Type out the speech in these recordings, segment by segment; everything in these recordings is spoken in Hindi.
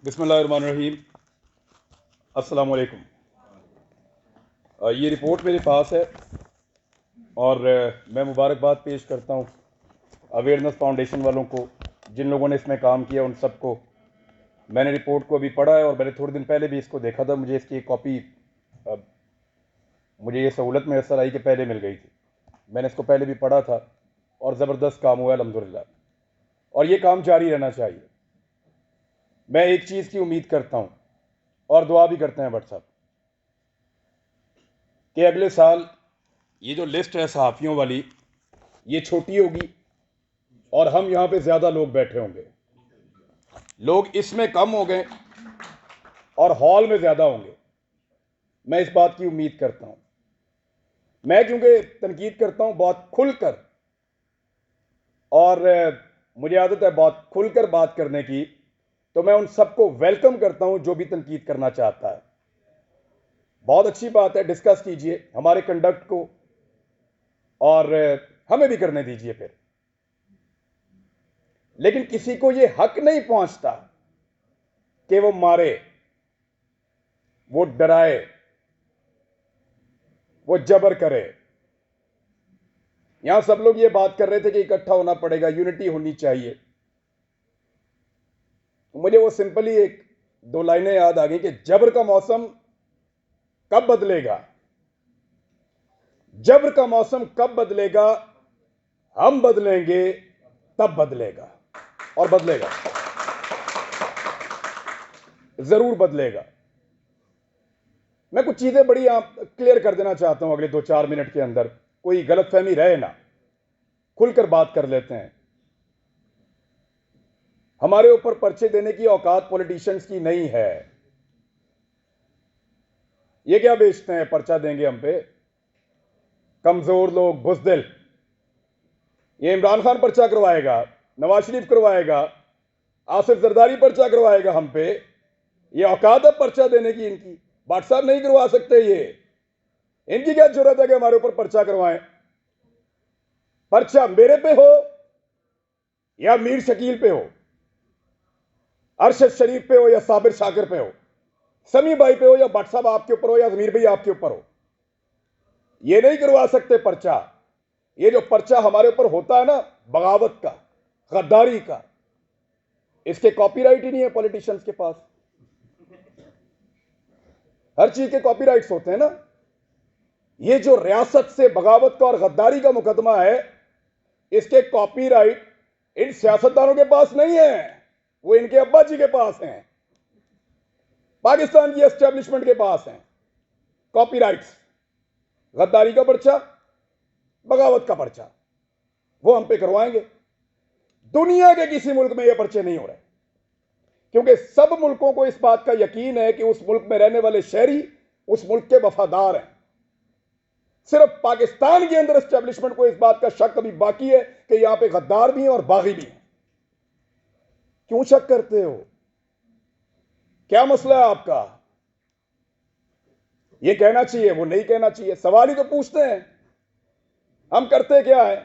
बिस्मिल्लाहिर्रहमानिर्रहीम। अस्सलाम वालेकुम। ये रिपोर्ट मेरे पास है और मैं मुबारकबाद पेश करता हूँ अवेयरनेस फाउंडेशन वालों को, जिन लोगों ने इसमें काम किया उन सबको। मैंने रिपोर्ट को अभी पढ़ा है और मैंने थोड़े दिन पहले भी इसको देखा था। मुझे इसकी एक कॉपी, मुझे ये सहूलत मैसर आई कि पहले मिल गई थी। मैंने इसको पहले भी पढ़ा था और ज़बरदस्त काम हुआ है अल्हम्दुलिल्लाह, और ये काम जारी रहना चाहिए। मैं एक चीज़ की उम्मीद करता हूँ और दुआ भी करते हैं भट्ट साहब कि अगले साल ये जो लिस्ट है सहाफ़ियों वाली, ये छोटी होगी और हम यहाँ पे ज़्यादा लोग बैठे होंगे। लोग इसमें कम हो गए और हॉल में ज़्यादा होंगे। मैं इस बात की उम्मीद करता हूँ। मैं क्योंकि तनकीद करता हूँ बहुत खुलकर, और मुझे आदत है बहुत खुलकर बात करने की, तो मैं उन सबको वेलकम करता हूँ जो भी तनकीद करना चाहता है। बहुत अच्छी बात है, डिस्कस कीजिए हमारे कंडक्ट को और हमें भी करने दीजिए फिर। लेकिन किसी को यह हक नहीं पहुंचता कि वो मारे, वो डराए, वो जबर करे। यहां सब लोग ये बात कर रहे थे कि इकट्ठा होना पड़ेगा, यूनिटी होनी चाहिए। मुझे वो सिंपली एक दो लाइनें याद आ गई कि जबर का मौसम कब बदलेगा, जबर का मौसम कब बदलेगा, हम बदलेंगे तब बदलेगा। और बदलेगा, जरूर बदलेगा। मैं कुछ चीजें बड़ी आप क्लियर कर देना चाहता हूं अगले 2-4 मिनट के अंदर, कोई गलतफहमी रहे ना, खुलकर बात कर लेते हैं। हमारे ऊपर पर्चे देने की औकात पॉलिटिशियंस की नहीं है। ये क्या बेचते हैं, पर्चा देंगे हम पे, कमजोर लोग, बुजदिल। ये इमरान खान पर्चा करवाएगा, नवाज शरीफ करवाएगा, आसिफ जरदारी पर्चा करवाएगा हम पे। ये औकात है पर्चा देने की इनकी? भाट साहब नहीं करवा सकते। ये इनकी क्या जरूरत है कि हमारे ऊपर पर्चा करवाएं? पर्चा मेरे पे हो या मीर शकील पे हो, अरशद शरीफ पे हो या साबिर शाकिर पे हो, समी भाई पे हो या भट्ट साहब आपके ऊपर हो या जमीर भाई आपके ऊपर हो, ये नहीं करवा सकते पर्चा। ये जो पर्चा हमारे ऊपर होता है ना, बगावत का, गद्दारी का, इसके कॉपीराइट ही नहीं है पॉलिटिशियंस के पास। हर चीज के कॉपीराइट्स होते हैं ना। ये जो रियासत से बगावत का और गद्दारी का मुकदमा है, इसके कॉपीराइट इन सियासतदानों के पास नहीं है, वो इनके अब्बा जी के पास हैं, पाकिस्तान की एस्टेब्लिशमेंट के पास हैं कॉपीराइट्स। गद्दारी का पर्चा, बगावत का पर्चा, वो हम पे करवाएंगे। दुनिया के किसी मुल्क में ये पर्चे नहीं हो रहे, क्योंकि सब मुल्कों को इस बात का यकीन है कि उस मुल्क में रहने वाले शहरी उस मुल्क के वफादार हैं। सिर्फ पाकिस्तान के अंदर एस्टेब्लिशमेंट को इस बात का शक अभी बाकी है कि यहां पे गद्दार भी हैं और बागी भी हैं। क्यों शक करते हो? क्या मसला है आपका? ये कहना चाहिए, वो नहीं कहना चाहिए, सवाल ही तो पूछते हैं। हम करते क्या है?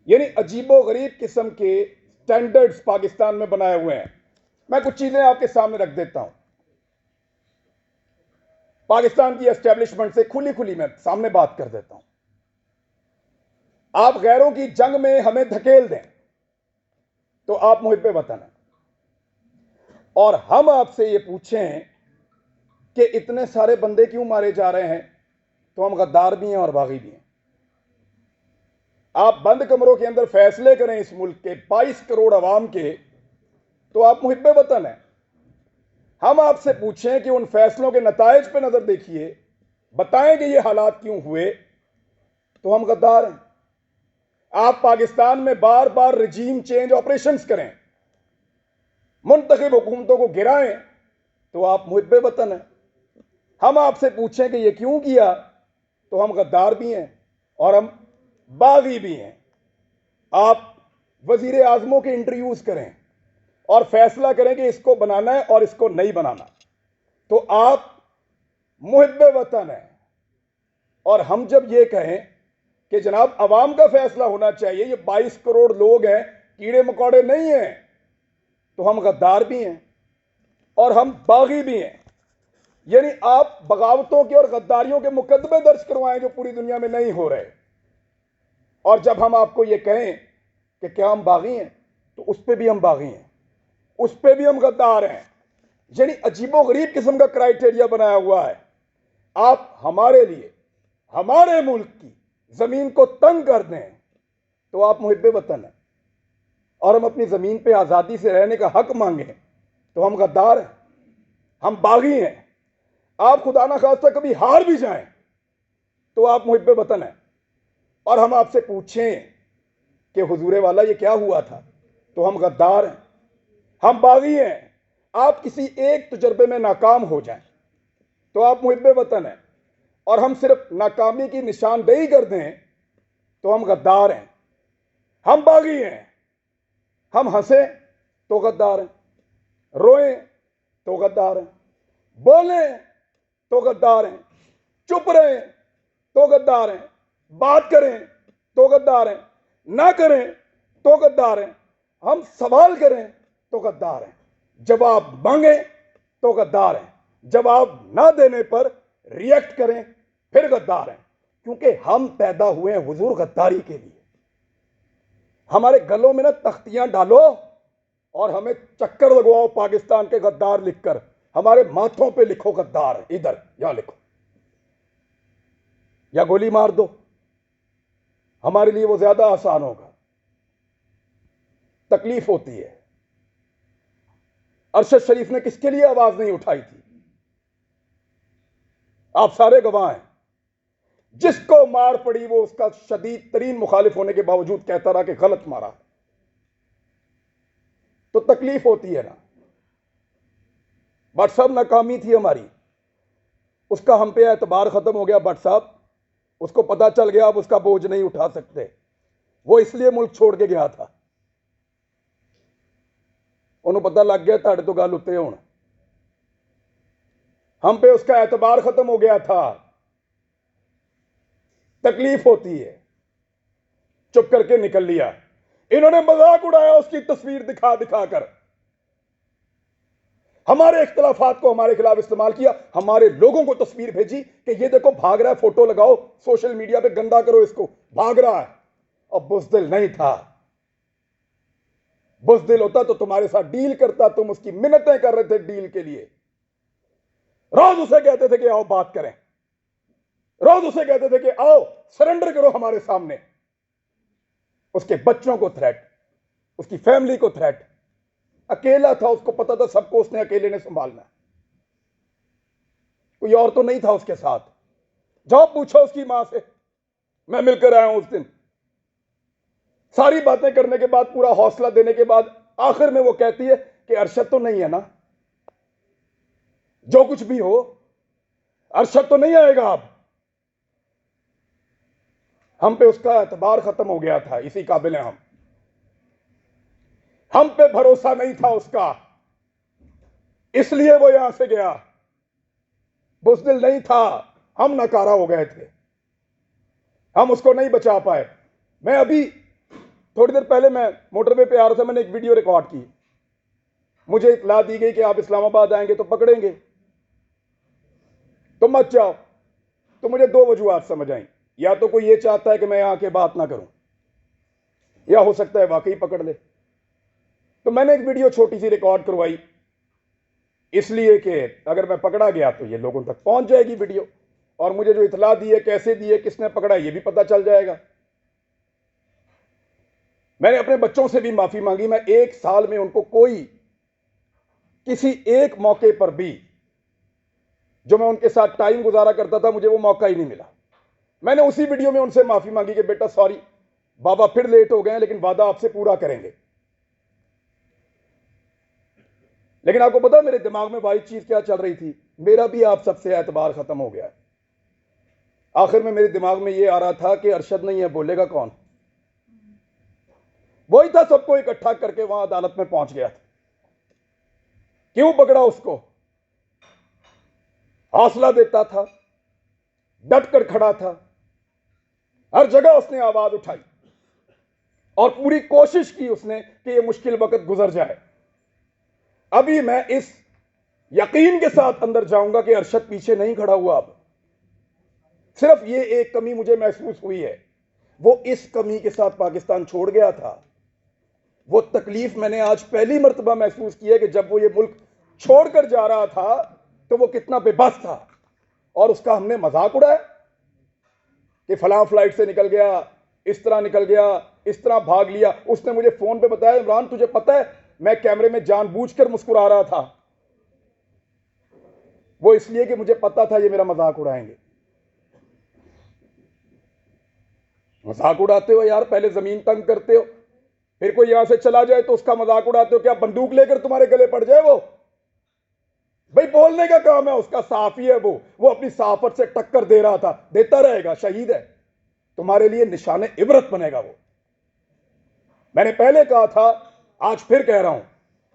यानी अजीबो गरीब किस्म के स्टैंडर्ड्स पाकिस्तान में बनाए हुए हैं। मैं कुछ चीजें आपके सामने रख देता हूं। पाकिस्तान की एस्टेब्लिशमेंट से खुली खुली मैं सामने बात कर देता हूं। आप गैरों की जंग में हमें धकेल दें तो आप मुहिब्बे वतन हैं, और हम आपसे ये पूछें कि इतने सारे बंदे क्यों मारे जा रहे हैं, तो हम गद्दार भी हैं और बागी भी हैं। आप बंद कमरों के अंदर फैसले करें इस मुल्क के 22 करोड़ अवाम के, तो आप मुहिब्बे वतन हैं। हम आपसे पूछें कि उन फैसलों के नतायज पे नजर देखिए, बताएं कि ये हालात क्यों हुए, तो हम गद्दार हैं। आप पाकिस्तान में बार बार रजीम चेंज ऑपरेशंस करें, मुंतखब हुकूमतों को गिराएं, तो आप मुहिब्बे वतन हैं। हम आपसे पूछें कि ये क्यों किया, तो हम गद्दार भी हैं और हम बागी भी हैं। आप वजीर आजमों के इंटरव्यूज करें और फैसला करें कि इसको बनाना है और इसको नहीं बनाना, तो आप मुहिब्बे वतन हैं। और हम जब ये कहें कि जनाब अवाम का फैसला होना चाहिए, ये 22 करोड़ लोग हैं, कीड़े मकोड़े नहीं हैं, तो हम गद्दार भी हैं। और हम बागी भी हैं। यानी आप बगावतों के और गद्दारियों के मुकदमे दर्ज करवाएं जो पूरी दुनिया में नहीं हो रहे। और जब हम आपको यह कहें कि क्या हम बागी हैं, तो उस पर भी हम बागी हैं, उस पर भी हम गद्दार हैं। यानी अजीबोगरीब किस्म का क्राइटेरिया बनाया हुआ है। आप हमारे लिए, हमारे मुल्क की जमीन को तंग कर दें तो आप मुहिब्बे वतन हैं, और हम अपनी जमीन पे आजादी से रहने का हक मांगें तो हम गद्दार हैं, हम बागी हैं। आप खुदा ना खास्ता कभी हार भी जाएं तो आप मुहिब्बे वतन हैं, और हम आपसे पूछें कि हुजूरे वाला ये क्या हुआ था, तो हम गद्दार हैं, हम बागी हैं। आप किसी एक तजर्बे में नाकाम हो जाएं तो आप मुहिब्बे वतन हैं, और हम सिर्फ नाकामी की निशानदेही कर दें तो हम गद्दार हैं, हम बागी हैं। हम हंसें तो गद्दार हैं, रोएं तो गद्दार हैं, बोलें तो गद्दार हैं, चुप रहें तो गद्दार हैं, बात करें तो गद्दार हैं, ना करें तो गद्दार हैं, हम सवाल करें तो गद्दार हैं, जवाब मांगे तो गद्दार हैं, जवाब ना देने पर रिएक्ट करें फिर गद्दार हैं। क्योंकि हम पैदा हुए हैं हुजूर गद्दारी के लिए। हमारे गलों में ना तख्तियां डालो और हमें चक्कर लगवाओ पाकिस्तान के गद्दार लिखकर, हमारे माथों पे लिखो गद्दार, इधर यहां लिखो, या गोली मार दो, हमारे लिए वो ज्यादा आसान होगा। तकलीफ होती है। अरशद शरीफ ने किसके लिए आवाज नहीं उठाई थी? आप सारे गवाह हैं। जिसको मार पड़ी वो उसका शदीद तरीन मुखालिफ होने के बावजूद कहता रहा कि गलत मारा। तो तकलीफ होती है ना। भट्ट साहब नाकामी थी हमारी, उसका हम पे एतबार खत्म हो गया। भट्ट साहब, उसको पता चल गया अब उसका बोझ नहीं उठा सकते, वो इसलिए मुल्क छोड़ के गया था। उन्होंने पता लग गया ताड़े तो गल उत्ते हुण, हम पे उसका एतबार खत्म हो गया था। तकलीफ होती है। चुप करके निकल लिया। इन्होंने मजाक उड़ाया उसकी तस्वीर दिखा दिखा कर, हमारे इख्तलाफात को हमारे खिलाफ इस्तेमाल किया, हमारे लोगों को तस्वीर भेजी कि ये देखो भाग रहा है, फोटो लगाओ सोशल मीडिया पे, गंदा करो इसको, भाग रहा है। और बुज़दिल नहीं था। बुज़दिल होता तो तुम्हारे साथ डील करता, तुम उसकी मिन्नतें कर रहे थे डील के लिए। रोज उसे कहते थे कि आओ बात करें, रोज उसे कहते थे कि आओ सरेंडर करो हमारे सामने। उसके बच्चों को थ्रेट, उसकी फैमिली को थ्रेट। अकेला था, उसको पता था सबको उसने अकेले ने संभालना, कोई और तो नहीं था उसके साथ। जाओ पूछो उसकी मां से, मैं मिलकर आया हूं उस दिन। सारी बातें करने के बाद, पूरा हौसला देने के बाद, आखिर में वो कहती है कि अरशद तो नहीं है ना, जो कुछ भी हो अरशद तो नहीं आएगा अब। हम पे उसका एतबार खत्म हो गया था, इसी काबिल हैं हम पे भरोसा नहीं था उसका, इसलिए वो यहां से गया। बुज़दिल नहीं था, हम नकारा हो गए थे, हम उसको नहीं बचा पाए। मैं अभी थोड़ी देर पहले मैं मोटरवे पे आ रहा था, मैंने एक वीडियो रिकॉर्ड की। मुझे इत्तला दी गई कि आप इस्लामाबाद आएंगे तो पकड़ेंगे, तो मत जाओ। तो मुझे दो वजूहात समझ आई, या तो कोई ये चाहता है कि मैं यहां आके बात ना करूं, या हो सकता है वाकई पकड़ ले। तो मैंने एक वीडियो छोटी सी रिकॉर्ड करवाई, इसलिए कि अगर मैं पकड़ा गया तो ये लोगों तक पहुंच जाएगी वीडियो, और मुझे जो इत्तला दी है, कैसे दी है, किसने पकड़ा, ये भी पता चल जाएगा। मैंने अपने बच्चों से भी माफी मांगी। मैं एक साल में उनको कोई किसी एक मौके पर भी जो मैं उनके साथ टाइम गुजारा करता था, मुझे वो मौका ही नहीं मिला। मैंने उसी वीडियो में उनसे माफी मांगी कि बेटा सॉरी बाबा, फिर लेट हो गए हैं, लेकिन वादा आपसे पूरा करेंगे। लेकिन आपको पता मेरे दिमाग में वाइट चीज क्या चल रही थी? मेरा भी आप सबसे एतबार खत्म हो गया है। आखिर में मेरे दिमाग में यह आ रहा था कि अरशद नहीं है, बोलेगा कौन? वही था सबको इकट्ठा करके वहां अदालत में पहुंच गया था। क्यों पकड़ा उसको? हौसला देता था, डट कर खड़ा था, हर जगह उसने आवाज उठाई और पूरी कोशिश की उसने कि यह मुश्किल वक्त गुजर जाए। अभी मैं इस यकीन के साथ अंदर जाऊंगा कि अरशद पीछे नहीं खड़ा हुआ। अब सिर्फ ये एक कमी मुझे महसूस हुई है, वो इस कमी के साथ पाकिस्तान छोड़ गया था। वो तकलीफ मैंने आज पहली मर्तबा महसूस की है कि जब वो ये मुल्क छोड़कर जा रहा था तो वो कितना बेबस था, और उसका हमने मजाक उड़ाया कि फलां फ्लाइट से निकल गया, इस तरह निकल गया, इस तरह भाग लिया। उसने मुझे फोन पे बताया, इमरान तुझे पता है मैं कैमरे में जानबूझकर मुस्कुरा रहा था, वो इसलिए कि मुझे पता था ये मेरा मजाक उड़ाएंगे। मजाक उड़ाते हो यार, पहले जमीन तंग करते हो, फिर कोई यहां से चला जाए तो उसका मजाक उड़ाते हो। क्या बंदूक लेकर तुम्हारे गले पड़ जाए? वो भाई बोलने का काम है उसका, साफी है वो अपनी साफत से टक्कर दे रहा था, देता रहेगा, शहीद है, तुम्हारे लिए निशाने इबरत बनेगा वो। मैंने पहले कहा था, आज फिर कह रहा हूं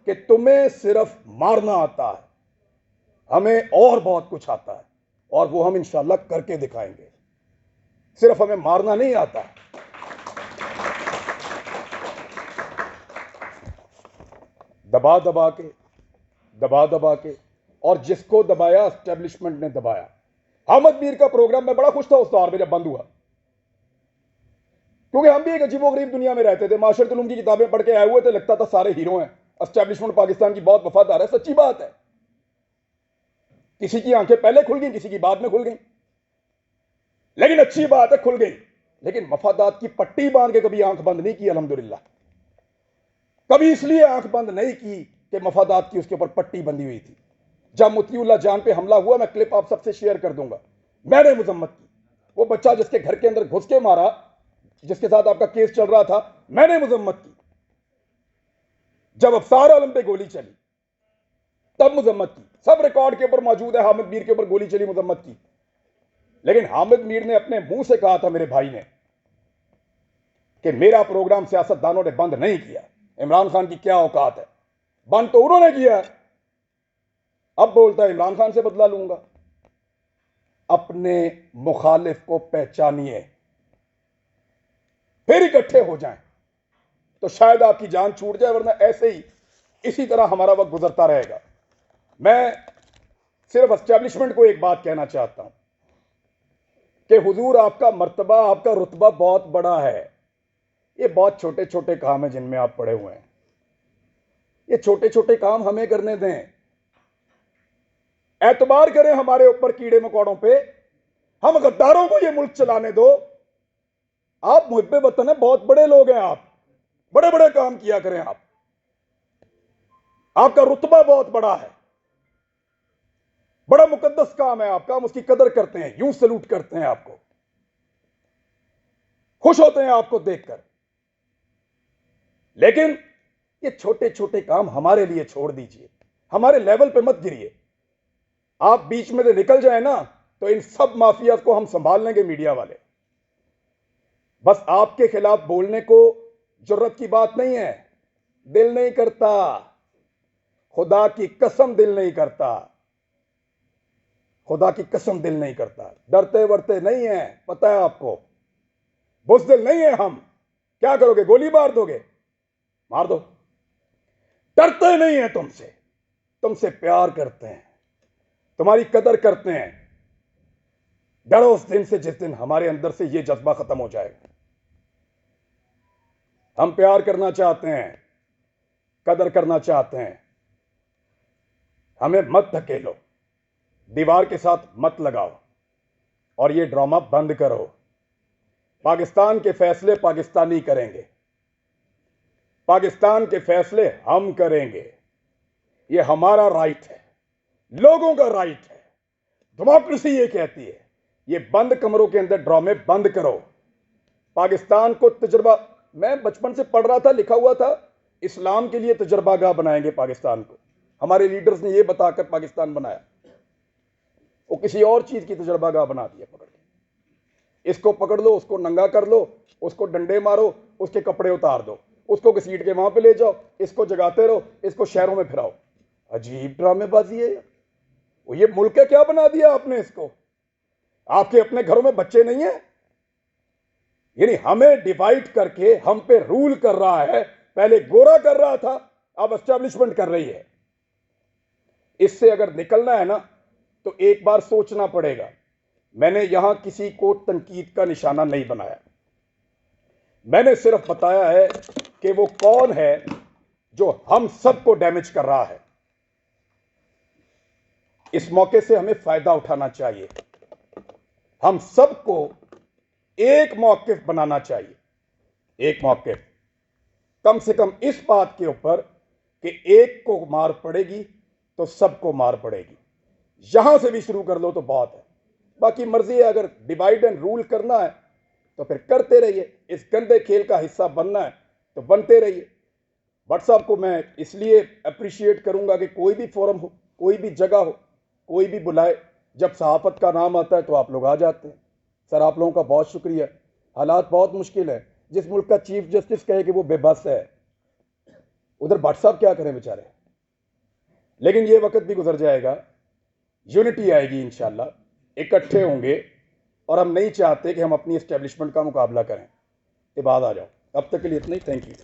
कि तुम्हें सिर्फ मारना आता है, हमें और बहुत कुछ आता है, और वो हम इंशाल्लाह करके दिखाएंगे। सिर्फ हमें मारना नहीं आता। दबा दबा के और जिसको दबाया एस्टेब्लिशमेंट ने दबाया। अहमद मीर का प्रोग्राम में बड़ा खुश था उस दौर में जब बंद हुआ, क्योंकि हम भी एक अजीबोगरीब दुनिया में रहते थे। माशरत उलूम की किताबें पढ़ के आए हुए थे, लगता था सारे हीरो हैं, एस्टेब्लिशमेंट पाकिस्तान की बहुत वफादार है। सच्ची बात है, किसी की आंखें पहले खुल गई, किसी की बाद में खुल गई, लेकिन अच्छी बात है खुल गई। लेकिन मफादात की पट्टी बांध के कभी आंख बंद नहीं की अल्हम्दुलिल्लाह। कभी इसलिए आंख बंद नहीं की कि मफादात की उसके ऊपर पट्टी बंधी हुई थी। जब मुतीउल्लाह जान पे हमला हुआ, मैं क्लिप आप सबसे शेयर कर दूंगा, मैंने मुजम्मत की। वो बच्चा जिसके घर के अंदर घुस के मारा, जिसके साथ आपका केस चल रहा था, मैंने मुजम्मत की। जब अफसार आलम पे गोली चली तब मुजम्मत की। सब रिकॉर्ड के ऊपर मौजूद है, हामिद मीर के ऊपर गोली चली, मुजम्मत की। लेकिन हामिद मीर ने अपने मुंह से कहा था, मेरे भाई ने, कि मेरा प्रोग्राम सियासतदानों ने बंद नहीं किया। इमरान खान की क्या औकात है, बंद तो उन्होंने किया। अब बोलता है इमरान खान से बदला लूंगा। अपने मुखालिफ को पहचानिए, फिर इकट्ठे हो जाएं, तो शायद आपकी जान छूट जाए, वरना ऐसे ही इसी तरह हमारा वक्त गुजरता रहेगा। मैं सिर्फ एस्टेब्लिशमेंट को एक बात कहना चाहता हूं कि हुजूर आपका मर्तबा, आपका रुतबा बहुत बड़ा है। ये बहुत छोटे छोटे काम है जिनमें आप पड़े हुए हैं। ये छोटे छोटे काम हमें करने दें, एतबार करें हमारे ऊपर कीड़े मकोड़ों पे, हम गद्दारों को ये मुल्क चलाने दो। आप मुहिब्बे वतन है, बहुत बड़े लोग हैं आप, बड़े बड़े काम किया करें आप, आपका रुतबा बहुत बड़ा है, बड़ा मुकद्दस काम है आपका, हम उसकी कदर करते हैं, यूं सलूट करते हैं आपको, खुश होते हैं आपको देखकर। लेकिन ये छोटे छोटे काम हमारे लिए छोड़ दीजिए, हमारे लेवल पे मत गिरिए। आप बीच में से निकल जाए ना, तो इन सब माफिया को हम संभाल लेंगे, मीडिया वाले। बस आपके खिलाफ बोलने को जरूरत की बात नहीं है, दिल नहीं करता, खुदा की कसम दिल नहीं करता, खुदा की कसम दिल नहीं करता। डरते वरते नहीं है, पता है आपको, बुज़दिल नहीं है हम। क्या करोगे, गोली मार दोगे, मार दो। डरते नहीं है तुमसे, तुमसे प्यार करते हैं, तुम्हारी कदर करते हैं। डरो उस दिन से जिस दिन हमारे अंदर से यह जज्बा खत्म हो जाएगा। हम प्यार करना चाहते हैं, कदर करना चाहते हैं, हमें मत धकेलो, दीवार के साथ मत लगाओ, और ये ड्रामा बंद करो। पाकिस्तान के फैसले पाकिस्तानी करेंगे, पाकिस्तान के फैसले हम करेंगे। ये हमारा राइट है, लोगों का राइट है, डेमोक्रेसी ये कहती है। ये बंद कमरों के अंदर ड्रामे बंद करो। पाकिस्तान को तजुर्बा, मैं बचपन से पढ़ रहा था, लिखा हुआ था, इस्लाम के लिए तजुर्बागाह बनाएंगे पाकिस्तान को। हमारे लीडर्स ने ये बताकर पाकिस्तान बनाया, वो किसी और चीज की तजुर्बागाह बना दिया। पकड़ के इसको पकड़ लो, उसको नंगा कर लो, उसको डंडे मारो, उसके कपड़े उतार दो, उसको घसीट के वहां पे ले जाओ, इसको जगाते रहो, इसको शहरों में फिराओ। अजीब ड्रामेबाजी है। वो ये मुल्क है, क्या बना दिया आपने इसको? आपके अपने घरों में बच्चे नहीं है? यानी हमें डिवाइड करके हम पे रूल कर रहा है। पहले गोरा कर रहा था, अब एस्टेब्लिशमेंट कर रही है। इससे अगर निकलना है ना तो एक बार सोचना पड़ेगा। मैंने यहां किसी को तनकीद का निशाना नहीं बनाया, मैंने सिर्फ बताया है कि वो कौन है जो हम सबको डैमेज कर रहा है। इस मौके से हमें फायदा उठाना चाहिए, हम सबको एक मौकिफ बनाना चाहिए, एक मौकिफ कम से कम इस बात के ऊपर कि एक को मार पड़ेगी तो सबको मार पड़ेगी। यहां से भी शुरू कर लो तो बहुत है, बाकी मर्जी है, अगर डिवाइड एंड रूल करना है तो फिर करते रहिए, इस गंदे खेल का हिस्सा बनना है तो बनते रहिए। व्हाट्सएप को मैं इसलिए अप्रिशिएट करूंगा कि कोई भी फोरम हो, कोई भी जगह हो, कोई भी बुलाए, जब सहाफत का नाम आता है तो आप लोग आ जाते हैं। सर आप लोगों का बहुत शुक्रिया। हालात बहुत मुश्किल है, जिस मुल्क का चीफ जस्टिस कहे कि वो बेबस है, उधर व्हाट्सएप क्या करें बेचारे। लेकिन ये वक्त भी गुजर जाएगा, यूनिटी आएगी इंशाल्लाह, इकट्ठे होंगे, और हम नहीं चाहते कि हम अपनी एस्टेब्लिशमेंट का मुकाबला करें। ये बात आ जाओ, अब तक के लिए इतना ही, थैंक यू।